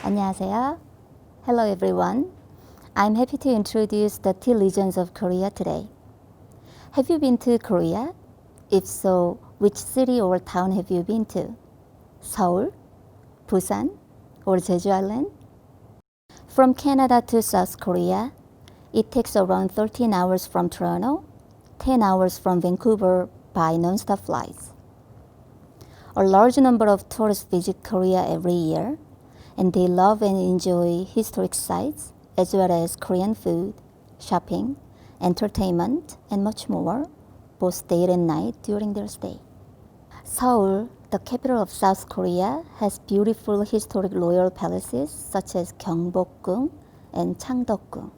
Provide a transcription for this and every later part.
안녕하세요. Hello everyone. I'm happy to introduce the tea legends of Korea today. Have you been to Korea? If so, which city or town have you been to? Seoul, Busan, or Jeju Island? From Canada to South Korea, it takes around 13 hours from Toronto, 10 hours from Vancouver by non-stop flights. A large number of tourists visit Korea every year, and they love and enjoy historic sites as well as Korean food, shopping, entertainment, and much more, both day and night during their stay. Seoul, the capital of South Korea, has beautiful historic royal palaces such as Gyeongbokgung and Changdeokgung.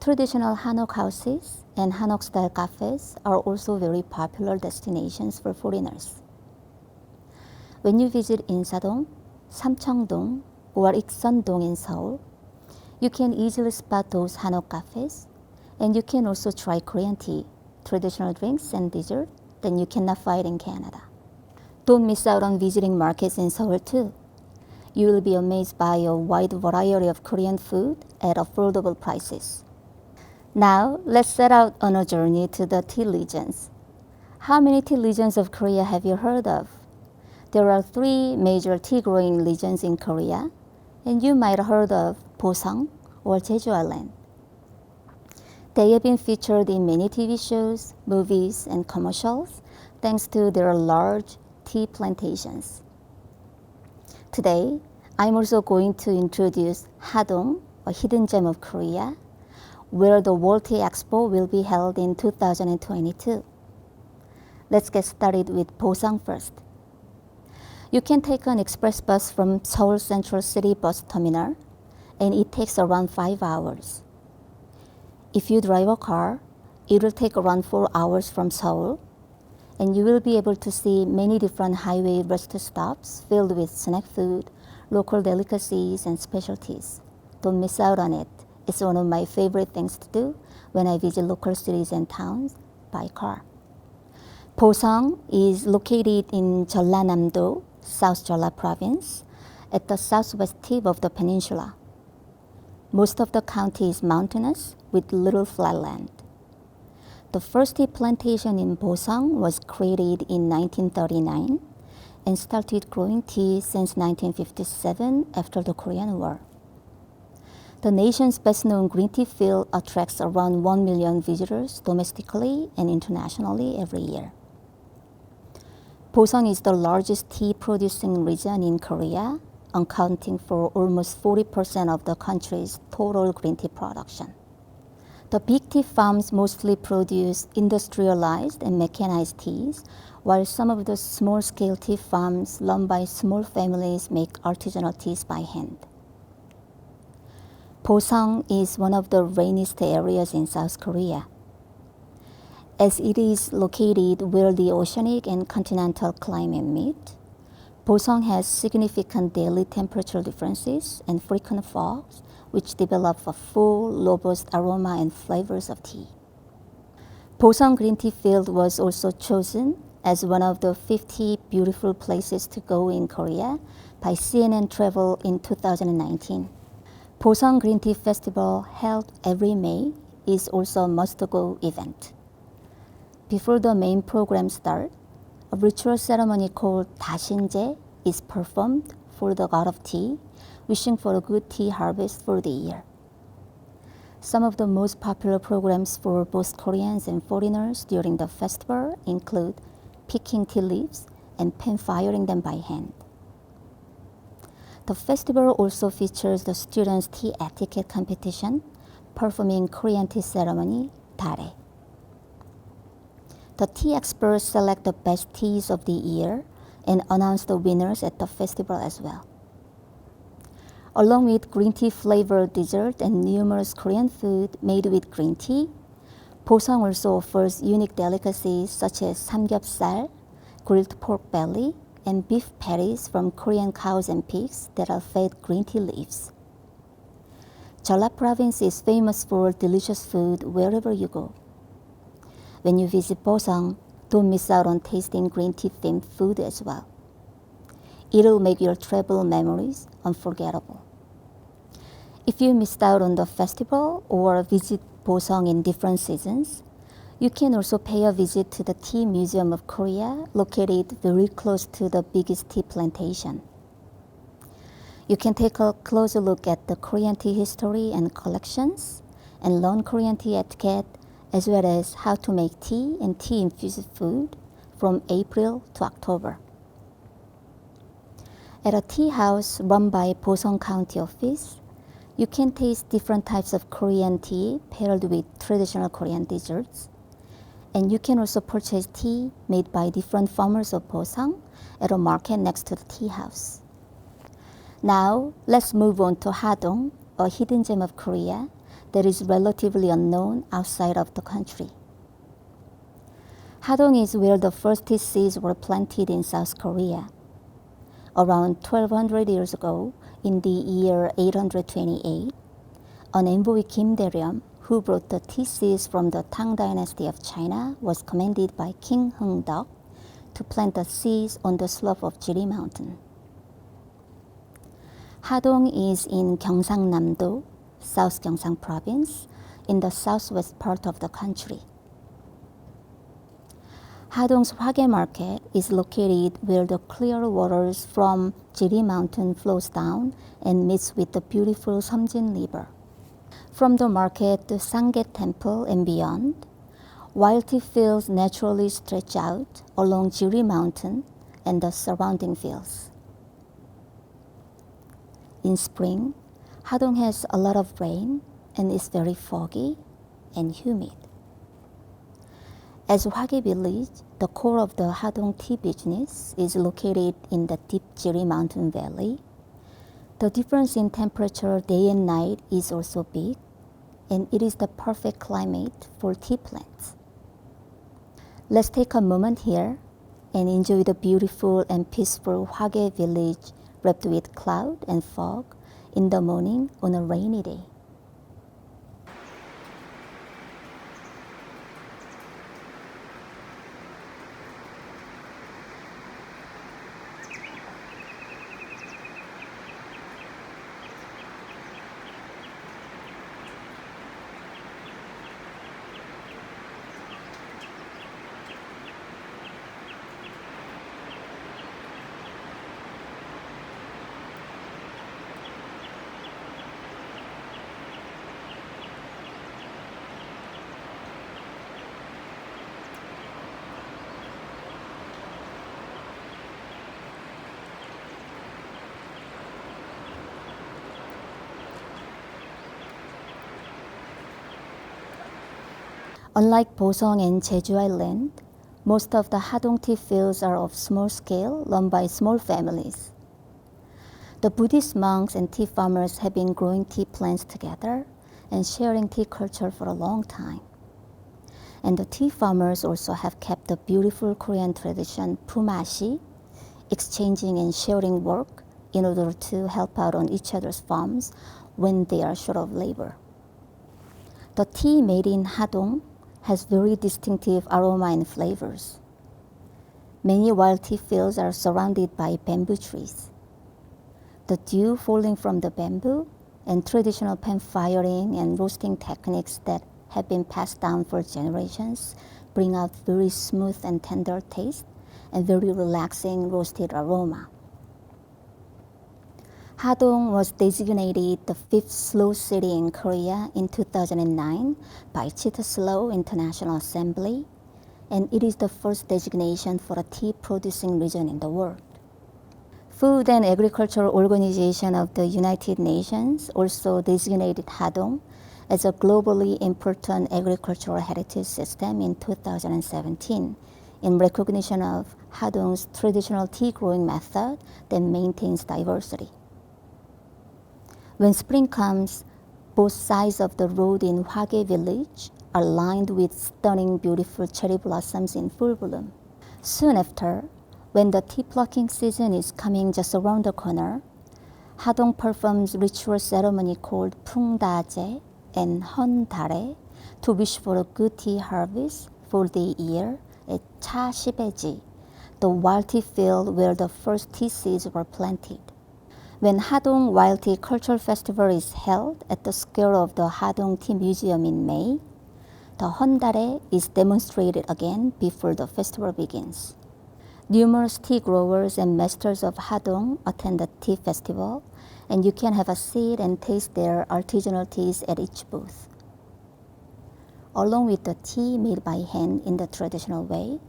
Traditional hanok houses and hanok-style cafes are also very popular destinations for foreigners. When you visit Insadong, Samcheongdong, or Ikseondong in Seoul, you can easily spot those hanok cafes, and you can also try Korean tea, traditional drinks, and dessert that you cannot find in Canada. Don't miss out on visiting markets in Seoul too. You will be amazed by a wide variety of Korean food at affordable prices. Now, let's set out on a journey to the tea legends. How many tea legends of Korea have you heard of? There are 3 major tea growing regions in Korea, and you might have heard of Busan or Jeju Island. They have been featured in many TV shows, movies, and commercials thanks to their large tea plantations. Today, I'm also going to introduce Hadong, a hidden gem of Korea, where the World Tea Expo will be held in 2022. Let's get started with Busan first. You can take an express bus from Seoul Central City Bus Terminal, and it takes around 5 hours. If you drive a car, it will take around 4 hours from Seoul, and you will be able to see many different highway rest stops filled with snack food, local delicacies, and specialties. Don't miss out on it. It's one of my favorite things to do when I visit local cities and towns by car. Busan is located in Jeollanam-do, South Jeolla Province, at the southwest tip of the peninsula. Most of the county is mountainous with little flat land. The first tea plantation in Busan was created in 1939 and started growing tea since 1957 after the Korean War. The nation's best-known green tea field attracts around 1 million visitors domestically and internationally every year. Busan is the largest tea-producing region in Korea, accounting for almost 40% of the country's total green tea production. The big tea farms mostly produce industrialized and mechanized teas, while some of the small-scale tea farms run by small families make artisanal teas by hand. Busan is one of the rainiest areas in South Korea. As it is located where the oceanic and continental climate meet, Busan has significant daily temperature differences and frequent fogs, which develop a full, robust aroma and flavors of tea. Busan Green Tea Field was also chosen as one of the 50 beautiful places to go in Korea by CNN Travel in 2019. Busan Green Tea Festival, held every May, is also a must-go event. Before the main program starts, a ritual ceremony called 다신제 is performed for the god of tea, wishing for a good tea harvest for the year. Some of the most popular programs for both Koreans and foreigners during the festival include picking tea leaves and pan firing them by hand. The festival also features the students' tea etiquette competition, performing Korean tea ceremony, Darye. The tea experts select the best teas of the year and announce the winners at the festival as well. Along with green tea flavored dessert and numerous Korean food made with green tea, Busan also offers unique delicacies such as samgyeopsal, grilled pork belly, and beef patties from Korean cows and pigs that are fed green tea leaves. Jeolla Province is famous for delicious food wherever you go. When you visit Busan, don't miss out on tasting green tea themed food as well. It'll make your travel memories unforgettable. If you missed out on the festival or visit Busan in different seasons, you can also pay a visit to the Tea Museum of Korea, located very close to the biggest tea plantation. You can take a closer look at the Korean tea history and collections, and learn Korean tea etiquette, as well as how to make tea and tea-infused food from April to October. At a tea house run by Busan County Office, you can taste different types of Korean tea paired with traditional Korean desserts. And you can also purchase tea made by different farmers of Busan at a market next to the tea house. Now, let's move on to Hadong, a hidden gem of Korea that is relatively unknown outside of the country. Hadong is where the first tea seeds were planted in South Korea. Around 1200 years ago, in the year 828, an envoy Kim Daryum, who brought the tea seeds from the Tang dynasty of China, was commanded by King Heungdeok to plant the seeds on the slope of Jiri Mountain. Hadong is in Gyeongsang-namdo, South Gyeongsang Province, in the southwest part of the country. Hadong's Hwage Market is located where the clear waters from Jiri Mountain flows down and meets with the beautiful Seomjin River. From the market to Sangye Temple and beyond, wild tea fields naturally stretch out along Jiri Mountain and the surrounding fields. In spring, Hadong has a lot of rain and is very foggy and humid. As Hwage Village, the core of the Hadong tea business is located in the deep Jiri Mountain Valley. The difference in temperature day and night is also big, and it is the perfect climate for tea plants. Let's take a moment here and enjoy the beautiful and peaceful Hwage Village wrapped with cloud and fog in the morning on a rainy day. Unlike Busan and Jeju Island, most of the Hadong tea fields are of small scale, run by small families. The Buddhist monks and tea farmers have been growing tea plants together and sharing tea culture for a long time. And the tea farmers also have kept the beautiful Korean tradition pumashi, exchanging and sharing work in order to help out on each other's farms when they are short of labor. The tea made in Hadong has very distinctive aroma and flavors. Many wild tea fields are surrounded by bamboo trees. The dew falling from the bamboo and traditional pan firing and roasting techniques that have been passed down for generations bring out very smooth and tender taste and very relaxing roasted aroma. Hadong was designated the 5th slow city in Korea in 2009 by Slow International Assembly, and it is the first designation for a tea-producing region in the world. Food and Agriculture Organization of the United Nations also designated Hadong as a globally important agricultural heritage system in 2017 in recognition of Hadong's traditional tea growing method that maintains diversity. When spring comes, both sides of the road in Hwage Village are lined with stunning, beautiful cherry blossoms in full bloom. Soon after, when the tea plucking season is coming just around the corner, Hadong performs ritual ceremony called Pungdaje and Darye to wish for a good tea harvest for the year at Cha Shibeji, the wild tea field where the first tea seeds were planted. When Hadong Wild Tea Cultural Festival is held at the square of the Hadong Tea Museum in May, the Darye is demonstrated again before the festival begins. Numerous tea growers and masters of Hadong attend the tea festival, and you can have a seat and taste their artisanal teas at each booth. Along with the tea made by hand in the traditional way,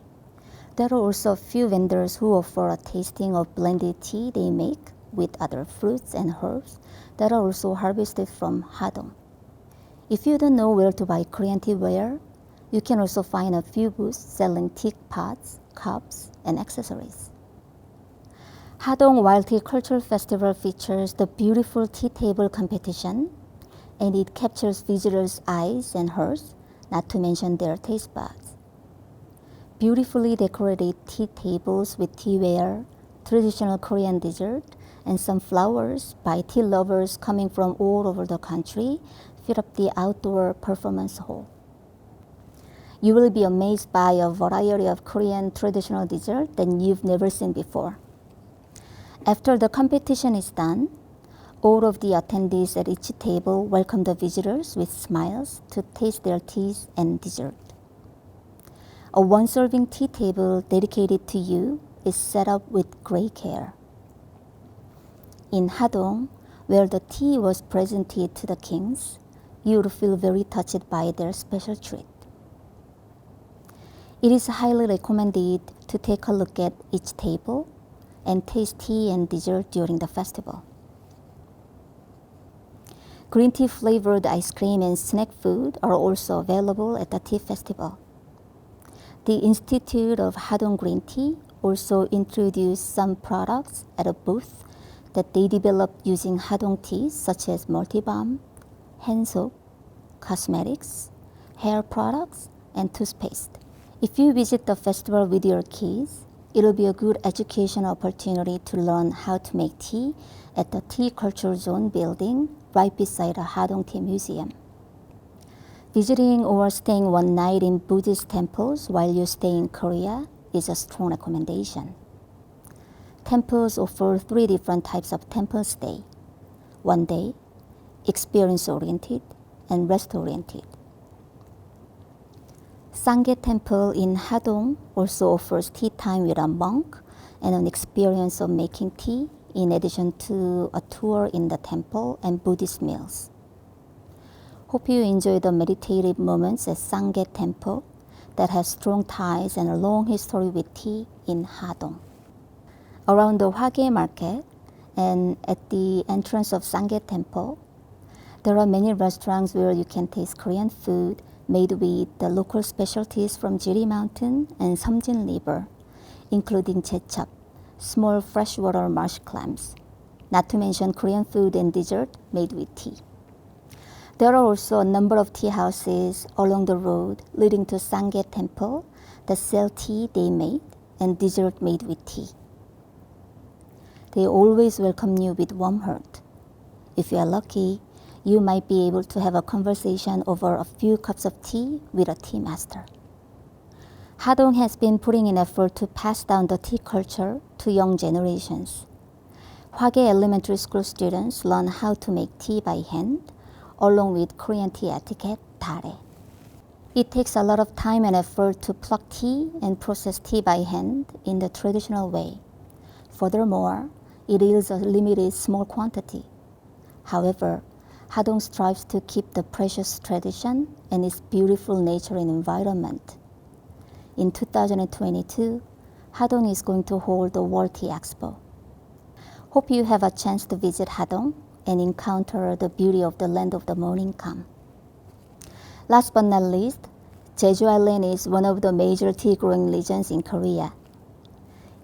there are also a few vendors who offer a tasting of blended tea they make with other fruits and herbs that are also harvested from Hadong. If you don't know where to buy Korean tea ware, you can also find a few booths selling teapots, cups, and accessories. Hadong Wild Tea Cultural Festival features the beautiful tea table competition, and it captures visitors' eyes and hearts, not to mention their taste buds. Beautifully decorated tea tables with teaware, traditional Korean dessert, and some flowers by tea lovers coming from all over the country fill up the outdoor performance hall. You will be amazed by a variety of Korean traditional dessert that you've never seen before. After the competition is done, all of the attendees at each table welcome the visitors with smiles to taste their teas and dessert. A one-serving tea table dedicated to you is set up with great care. In Hadong, where the tea was presented to the kings, you will feel very touched by their special treat. It is highly recommended to take a look at each table and taste tea and dessert during the festival. Green tea flavored ice cream and snack food are also available at the tea festival. The Institute of Hadong Green Tea also introduced some products at a booth that they developed using Hadong teas such as multi-balm, hand soap, cosmetics, hair products, and toothpaste. If you visit the festival with your kids, it'll be a good educational opportunity to learn how to make tea at the Tea Culture Zone building right beside the Hadong Tea Museum. Visiting or staying one night in Buddhist temples while you stay in Korea is a strong recommendation. Temples offer 3 different types of temple stay: one day, experience-oriented, and rest-oriented. Sangye Temple in Hadong also offers tea time with a monk and an experience of making tea in addition to a tour in the temple and Buddhist meals. Hope you enjoy the meditative moments at Sangye Temple that has strong ties and a long history with tea in Hadong. Around the Hwage Market and at the entrance of Sangye Temple, there are many restaurants where you can taste Korean food made with the local specialties from Jiri Mountain and Samjin River, including jechap, small freshwater marsh clams, not to mention Korean food and dessert made with tea. There are also a number of tea houses along the road leading to Sangye Temple that sell tea they made and dessert made with tea. They always welcome you with warm heart. If you are lucky, you might be able to have a conversation over a few cups of tea with a tea master. Hadong has been putting in effort to pass down the tea culture to young generations. Hwage Elementary School students learn how to make tea by hand, along with Korean tea etiquette, Darye. It takes a lot of time and effort to pluck tea and process tea by hand in the traditional way. Furthermore, it is a limited small quantity. However, Hadong strives to keep the precious tradition and its beautiful nature and environment. In 2022, Hadong is going to hold the World Tea Expo. Hope you have a chance to visit Hadong and encounter the beauty of the land of the morning come. Last but not least, Jeju Island is one of the major tea growing regions in Korea.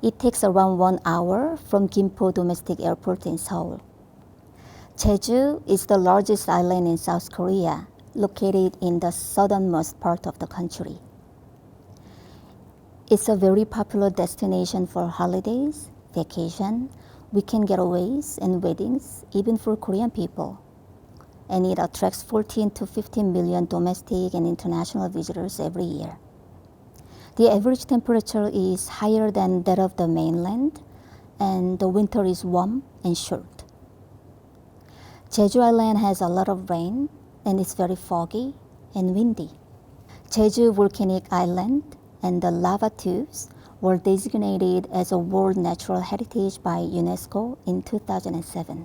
It takes around 1 hour from Gimpo Domestic Airport in Seoul. Jeju is the largest island in South Korea, located in the southernmost part of the country. It's a very popular destination for holidays, vacation, weekend getaways, and weddings, even for Korean people. And it attracts 14 to 15 million domestic and international visitors every year. The average temperature is higher than that of the mainland, and the winter is warm and short. Jeju Island has a lot of rain, and it's very foggy and windy. Jeju Volcanic Island and the lava tubes were designated as a World Natural Heritage by UNESCO in 2007.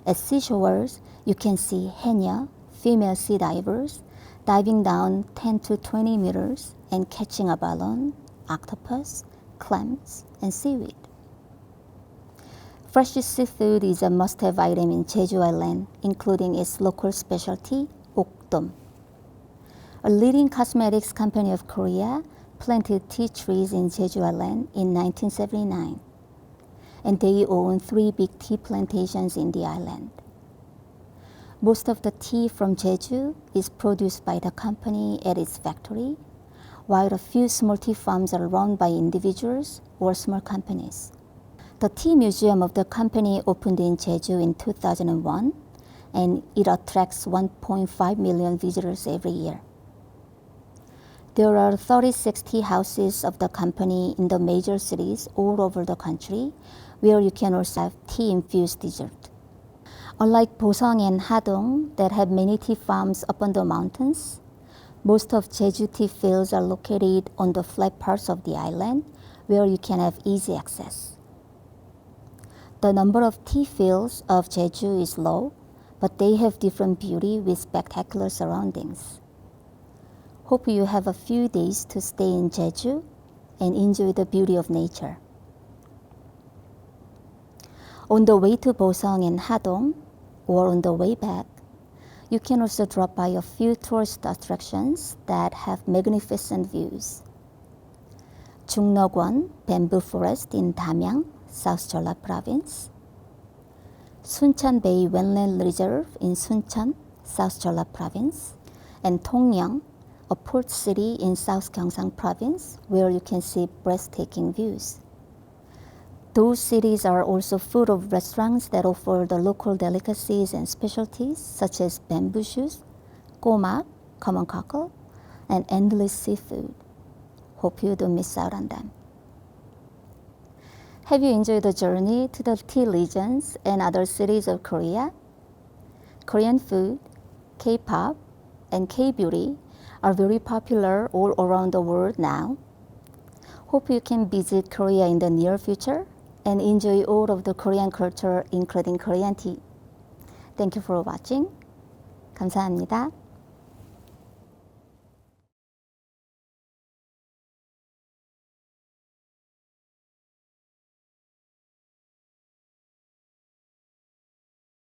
At seashores, you can see henya, female sea divers, diving down 10 to 20 meters and catching a balloon, octopus, clams, and seaweed. Fresh seafood is a must-have item in Jeju Island, including its local specialty, okdom. A leading cosmetics company of Korea planted tea trees in Jeju Island in 1979, and they own 3 big tea plantations in the island. Most of the tea from Jeju is produced by the company at its factory, while a few small tea farms are run by individuals or small companies. The tea museum of the company opened in Jeju in 2001, and it attracts 1.5 million visitors every year. There are 36 tea houses of the company in the major cities all over the country, where you can also have tea-infused dessert. Unlike Busan and Hadong that have many tea farms up on the mountains, most of Jeju tea fields are located on the flat parts of the island, where you can have easy access. The number of tea fields of Jeju is low, but they have different beauty with spectacular surroundings. Hope you have a few days to stay in Jeju and enjoy the beauty of nature. On the way to Busan and Hadong, or on the way back, you can also drop by a few tourist attractions that have magnificent views. Jungnekwon Bamboo Forest in Damyang, South Jeolla Province. Suncheon Bay Wetland Reserve in Suncheon, South Jeolla Province. And Tongyeong, a port city in South Gyeongsang Province, where you can see breathtaking views. Those cities are also full of restaurants that offer the local delicacies and specialties such as bamboo shoots, gomak, common cockle, and endless seafood. Hope you don't miss out on them. Have you enjoyed the journey to the tea regions and other cities of Korea? Korean food, K-pop, and K-beauty are very popular all around the world now. Hope you can visit Korea in the near future and enjoy all of the Korean culture, including Korean tea. Thank you for watching. 감사합니다.